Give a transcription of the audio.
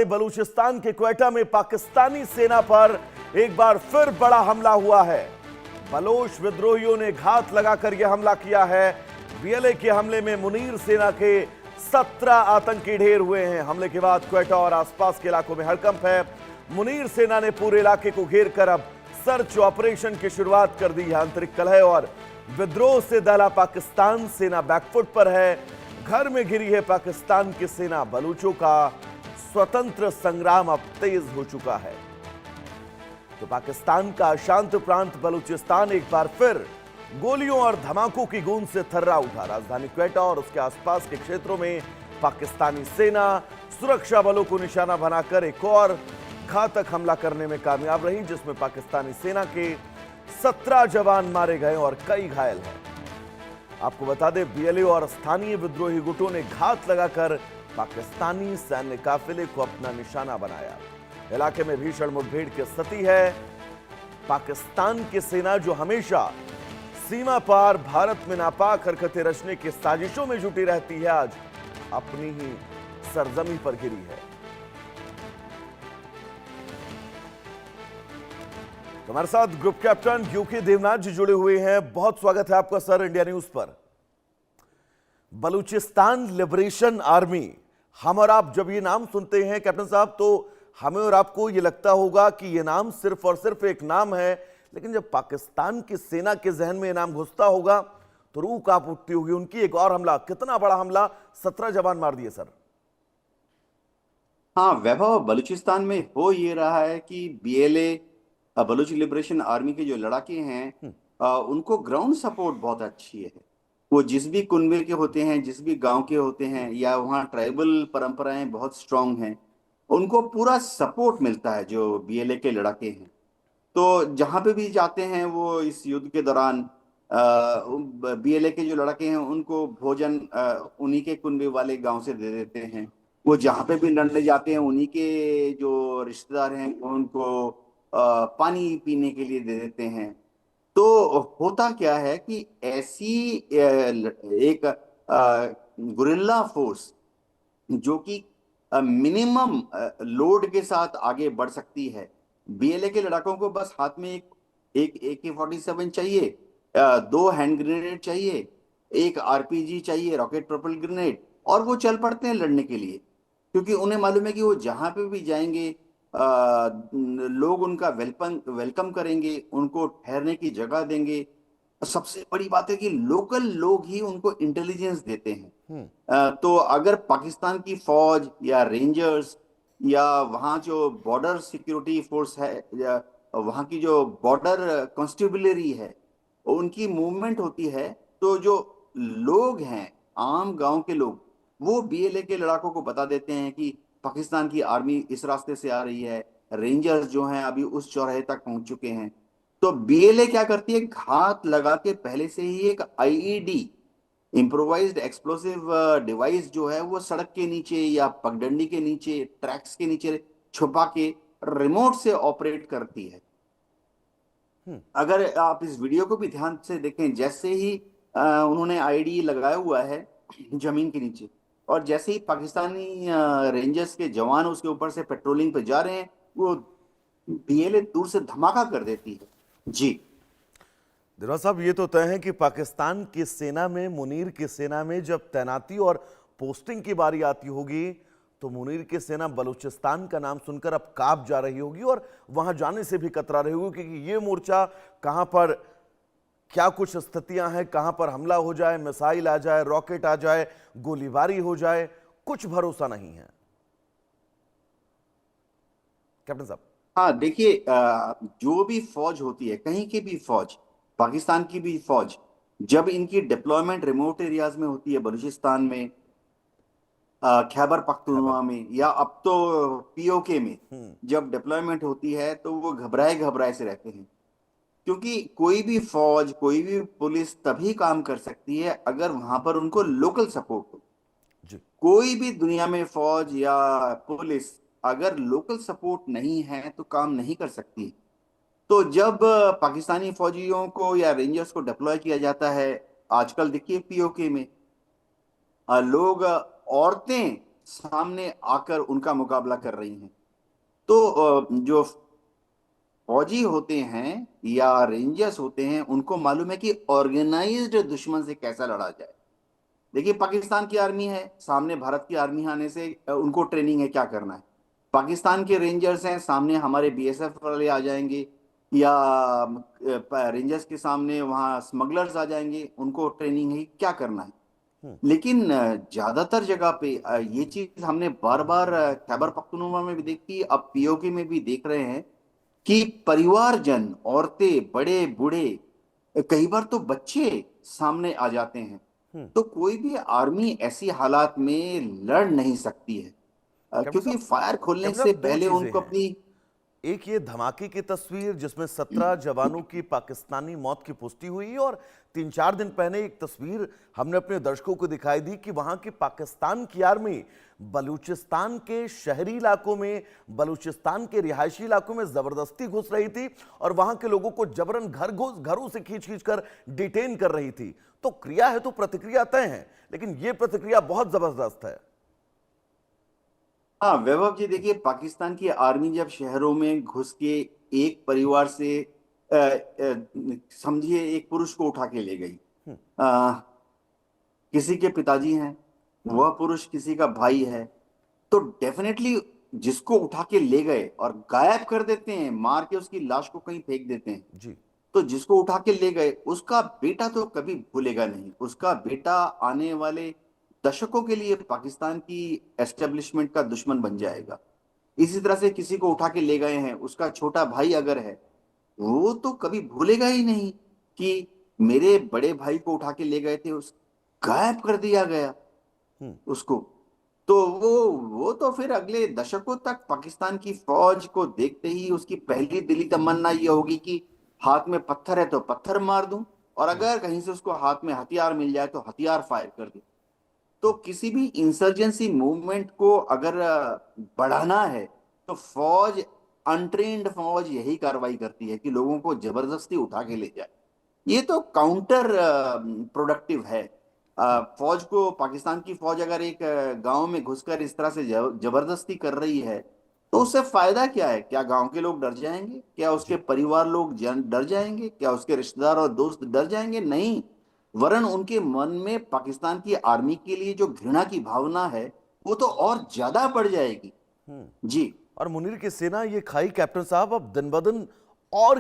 बलूचिस्तान के क्वेटा में पाकिस्तानी सेना पर एक बार फिर बड़ा हमला हुआ है। बलोच विद्रोहियों ने घात लगाकर यह हमला किया है। बीएलए के हमले में मुनीर सेना के 17 आतंकी ढेर हुए हैं। हमले के बाद क्वेटा और आसपास के इलाकों में हड़कंप है। मुनीर सेना ने पूरे इलाके को घेर कर अब सर्च ऑपरेशन की शुरुआत कर दी है। आंतरिक कलह और विद्रोह से दहला पाकिस्तान, सेना बैकफुट पर है। घर में घिरी है पाकिस्तान की सेना। बलूचों का स्वतंत्र संग्राम अब तेज हो चुका है। तो पाकिस्तान का अशांत प्रांत बलूचिस्तान एक बार फिर गोलियों और धमाकों की गूंज से थर्रा उठा। राजधानी क्वेटा और उसके आसपास के क्षेत्रों में पाकिस्तानी सेना सुरक्षा बलों को निशाना बनाकर एक और घातक हमला करने में कामयाब रही, जिसमें पाकिस्तानी सेना के 17 जवान मारे गए और कई घायल हैं। आपको बता दें, बीएलए और स्थानीय विद्रोही गुटों ने घात लगाकर पाकिस्तानी सैन्य काफिले को अपना निशाना बनाया। इलाके में भीषण मुठभेड़ की स्थिति है। पाकिस्तान की सेना, जो हमेशा सीमा पार भारत में नापाक हरकतें रचने की साजिशों में जुटी रहती है, आज अपनी ही सरजमी पर घिरी है। तो हमारे साथ ग्रुप कैप्टन यूके देवनाथ जी जुड़े हुए हैं। बहुत स्वागत है आपका सर इंडिया न्यूज पर। बलूचिस्तान लिबरेशन आर्मी, हम और आप जब ये नाम सुनते हैं कैप्टन साहब, तो हमें और आपको ये लगता होगा कि ये नाम सिर्फ और सिर्फ एक नाम है, लेकिन जब पाकिस्तान की सेना के जहन में ये नाम घुसता होगा तो रूह कांप उठती होगी। उनकी एक और हमला, कितना बड़ा हमला, 17 जवान मार दिए सर। हाँ वैभव, बलूचिस्तान में हो ये रहा है कि बीएलए बलूच लिबरेशन आर्मी के जो लड़ाके हैं उनको ग्राउंड सपोर्ट बहुत अच्छी है। वो जिस भी कुनबे के होते हैं, जिस भी गांव के होते हैं, या वहाँ ट्राइबल परंपराएं बहुत स्ट्रांग हैं, उनको पूरा सपोर्ट मिलता है जो बीएलए के लड़ाके हैं। तो जहां पे भी जाते हैं वो इस युद्ध के दौरान बीएलए के जो लड़के हैं उनको भोजन उन्हीं के कुनबे वाले गांव से दे देते हैं। वो जहां पे भी लड़ने जाते हैं उन्हीं के जो रिश्तेदार हैं उनको पानी पीने के लिए दे देते हैं। तो होता क्या है कि ऐसी एक गुरिल्ला फोर्स जो कि मिनिमम लोड के साथ आगे बढ़ सकती है। बीएलए के लड़ाकों को बस हाथ में एक AK-47 चाहिए, 2 हैंड ग्रेनेड चाहिए, एक आरपीजी चाहिए, रॉकेट प्रोपल ग्रेनेड, और वो चल पड़ते हैं लड़ने के लिए। क्योंकि उन्हें मालूम है कि वो जहां पे भी जाएंगे लोग उनका वेलकम करेंगे, उनको ठहरने की जगह देंगे। सबसे बड़ी बात है कि लोकल लोग ही उनको इंटेलिजेंस देते हैं। तो अगर पाकिस्तान की फौज या रेंजर्स या वहाँ जो बॉर्डर सिक्योरिटी फोर्स है या वहाँ की जो बॉर्डर कॉन्स्टेबलरी है, उनकी मूवमेंट होती है, तो जो लोग हैं, आम गांव के लोग, वो बीएलए के लड़ाकों को बता देते हैं कि पाकिस्तान की आर्मी इस रास्ते से आ रही है। रेंजर्स जो हैं अभी उस चौराहे तक पहुंच चुके हैं। तो बीएलए क्या करती है, घात लगा के पहले से ही एक आईईडी, इम्प्रोवाइज्ड एक्सप्लोसिव डिवाइस जो है वो सड़क के नीचे या पगडंडी के नीचे, ट्रैक्स के नीचे छुपा के रिमोट से ऑपरेट करती है। अगर आप इस वीडियो को भी ध्यान से देखें, जैसे ही उन्होंने आईडी लगाया हुआ है जमीन के नीचे, और जैसे ही पाकिस्तानी रेंजर्स के जवान उसके ऊपर से पेट्रोलिंग पे जा रहे हैं, वो बीएलए दूर से धमाका कर देती है। जी दिलवार साहब, ये तो तय है कि पाकिस्तान की सेना में, मुनीर की सेना में जब तैनाती और पोस्टिंग की बारी आती होगी तो मुनीर की सेना बलूचिस्तान का नाम सुनकर अब कांप जा रही होगी और वहां जाने से भी कतरा रही होगी, क्योंकि ये मोर्चा कहां पर क्या कुछ स्थितियां हैं, कहां पर हमला हो जाए, मिसाइल आ जाए, रॉकेट आ जाए, गोलीबारी हो जाए, कुछ भरोसा नहीं है कैप्टन साहब। हाँ, देखिए, जो भी फौज होती है, कहीं की भी फौज, पाकिस्तान की भी फौज, जब इनकी डिप्लॉयमेंट रिमोट एरियाज में होती है, बलूचिस्तान में, खैबर पख्तूनख्वा में, या अब तो पीओके में जब डिप्लॉयमेंट होती है, तो वो घबराए घबराए से रहते हैं। क्योंकि कोई भी फौज, कोई भी पुलिस तभी काम कर सकती है अगर वहां पर उनको लोकल सपोर्ट हो। कोई भी दुनिया में फौज या पुलिस अगर लोकल सपोर्ट नहीं है तो काम नहीं कर सकती। तो जब पाकिस्तानी फौजियों को या रेंजर्स को डिप्लॉय किया जाता है, आजकल देखिए पीओके में लोग, औरतें सामने आकर उनका मुकाबला कर रही हैं। तो जो फौजी होते हैं या रेंजर्स होते हैं, उनको मालूम है कि ऑर्गेनाइज्ड दुश्मन से कैसा लड़ा जाए। देखिए, पाकिस्तान की आर्मी है, सामने भारत की आर्मी आने से उनको ट्रेनिंग है क्या करना है। पाकिस्तान के रेंजर्स हैं, सामने हमारे बीएसएफ वाले आ जाएंगे, या रेंजर्स के सामने वहाँ स्मगलर्स आ जाएंगे, उनको ट्रेनिंग है क्या करना है। लेकिन ज्यादातर जगह पे ये चीज हमने बार बार खैबर पख्तूनख्वा में भी देखी, अब पीओके में भी देख रहे हैं कि परिवारजन, औरतें, बड़े बूढ़े, कई बार तो बच्चे सामने आ जाते हैं। तो कोई भी आर्मी ऐसी हालात में लड़ नहीं सकती है, कैप्टन क्योंकि फायर खोलने कैप्टन से साहब, दो पहले चीजें उनको हैं। अपनी। एक ये धमाके की तस्वीर जिसमें 17 जवानों की पाकिस्तानी मौत की पुष्टि हुई, और 3-4 दिन पहले एक तस्वीर हमने अपने दर्शकों को दिखाई दी कि वहां की पाकिस्तान की आर्मी बलूचिस्तान के शहरी इलाकों में, बलूचिस्तान के रिहायशी इलाकों में जबरदस्ती घुस रही थी और वहां के लोगों को जबरन घरों से खींच खींच कर डिटेन कर रही थी। तो क्रिया है तो प्रतिक्रिया तय है, लेकिन यह प्रतिक्रिया बहुत जबरदस्त है। हाँ वैभव जी, देखिए, पाकिस्तान की आर्मी जब शहरों में घुस के एक परिवार से समझिए एक पुरुष को उठा के ले गई, किसी के पिताजी हैं, वह पुरुष किसी का भाई है, तो डेफिनेटली जिसको उठा के ले गए और गायब कर देते हैं, मार के उसकी लाश को कहीं फेंक देते हैं, जी। तो जिसको उठा के ले गए उसका बेटा तो कभी भूलेगा नहीं। उसका बेटा आने वाले दशकों के लिए पाकिस्तान की एस्टेब्लिशमेंट का दुश्मन बन जाएगा। इसी तरह से किसी को उठा के ले गए हैं, उसका छोटा भाई अगर है, वो तो कभी भूलेगा ही नहीं कि मेरे बड़े भाई को उठा के ले गए थे, उस गायब कर दिया गया उसको। तो वो तो फिर अगले दशकों तक पाकिस्तान की फौज को देखते ही उसकी पहली दिली तमन्ना ये होगी कि हाथ में पत्थर है तो पत्थर मार दूं, और अगर कहीं से उसको हाथ में हथियार मिल जाए तो हथियार फायर कर दूं। तो किसी भी इंसर्जेंसी मूवमेंट को अगर बढ़ाना है तो फौज, अनट्रेन्ड फौज यही कार्रवाई करती है कि लोगों को जबरदस्ती उठा के ले जाए। ये तो काउंटर प्रोडक्टिव है। फौज को, पाकिस्तान की फौज अगर एक गांव में घुसकर इस तरह से जबरदस्ती कर रही है, तो उससे फायदा क्या है? क्या गांव के लोग डर जाएंगे? क्या उसके जी। परिवार लोग डर जाएंगे? क्या उसके रिश्तेदार और दोस्त डर जाएंगे? नहीं, वरन उनके मन में पाकिस्तान की आर्मी के लिए जो घृणा की भावना है वो तो और ज्यादा बढ़ जाएगी। जी। और मुनीर की सेना ये खाई कैप्टन साहब अब दिन ब दिन और